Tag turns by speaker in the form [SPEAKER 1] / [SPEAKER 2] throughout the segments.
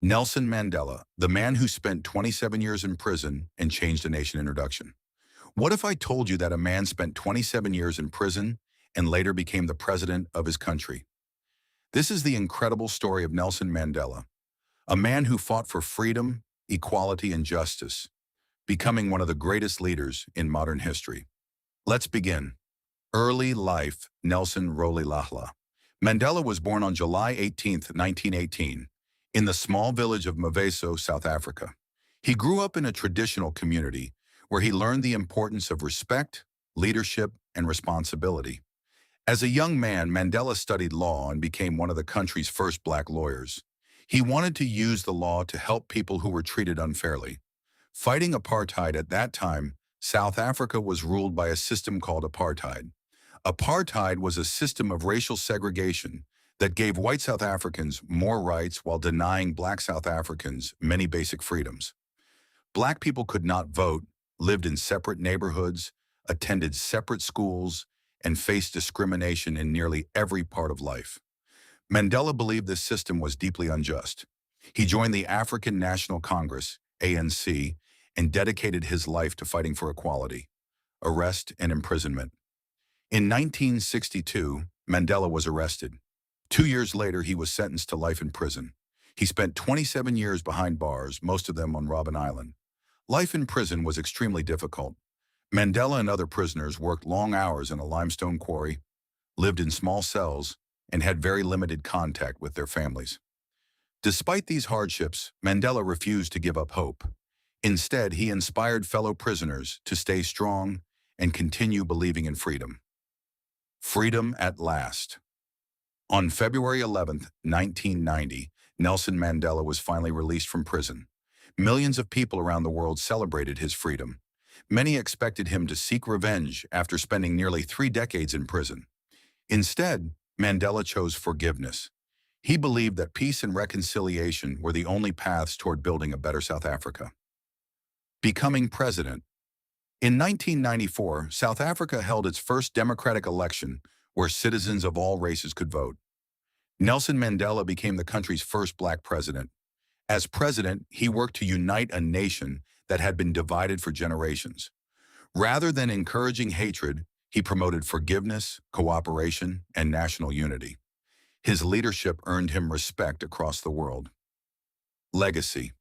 [SPEAKER 1] Nelson Mandela, the man who spent 27 years in prison and changed a nation. Introduction. What if I told you that a man spent 27 years in prison and later became the president of his country? This is the incredible story of Nelson Mandela, a man who fought for freedom, equality, and justice, becoming one of the greatest leaders in modern history. Let's begin. Early life. Nelson Rolihlahla. Mandela was born on July 18, 1918, in the small village of Maveso, South Africa. He grew up in a traditional community where he learned the importance of respect, leadership, and responsibility. As a young man, Mandela studied law and became one of the country's first black lawyers. He wanted to use the law to help people who were treated unfairly. Fighting apartheid at that time, South Africa was ruled by a system called apartheid. Apartheid was a system of racial segregation that gave white South Africans more rights while denying black South Africans many basic freedoms. Black people could not vote, lived in separate neighborhoods, attended separate schools, and faced discrimination in nearly every part of life. Mandela believed this system was deeply unjust. He joined the African National Congress, ANC, and dedicated his life to fighting for equality, arrest, and imprisonment. In 1962, Mandela was arrested. 2 years later, he was sentenced to life in prison. He spent 27 years behind bars, most of them on Robben Island. Life in prison was extremely difficult. Mandela and other prisoners worked long hours in a limestone quarry, lived in small cells, and had very limited contact with their families. Despite these hardships, Mandela refused to give up hope. Instead, he inspired fellow prisoners to stay strong and continue believing in freedom. Freedom at last. On February 11, 1990, Nelson Mandela was finally released from prison. Millions of people around the world celebrated his freedom. Many expected him to seek revenge after spending nearly 3 decades in prison. Instead, Mandela chose forgiveness. He believed that peace and reconciliation were the only paths toward building a better South Africa. Becoming president. In 1994, South Africa held its first democratic election where citizens of all races could vote. Nelson Mandela became the country's first black president. As president, he worked to unite a nation that had been divided for generations. Rather than encouraging hatred, he promoted forgiveness, cooperation, and national unity. His leadership earned him respect across the world. Legacy.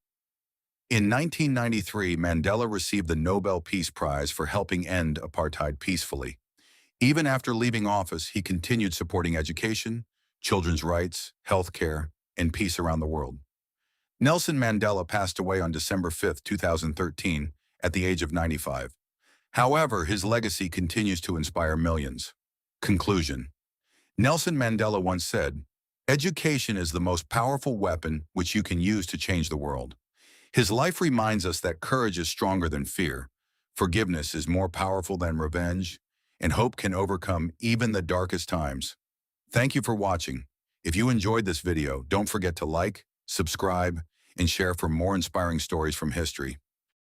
[SPEAKER 1] In 1993, Mandela received the Nobel Peace Prize for helping end apartheid peacefully. Even after leaving office, he continued supporting education, children's rights, healthcare, and peace around the world. Nelson Mandela passed away on December 5, 2013, at the age of 95. However, his legacy continues to inspire millions. Conclusion. Nelson Mandela once said, "Education is the most powerful weapon which you can use to change the world." His life reminds us that courage is stronger than fear, forgiveness is more powerful than revenge, and hope can overcome even the darkest times. Thank you for watching. If you enjoyed this video, don't forget to like, subscribe, and share for more inspiring stories from history.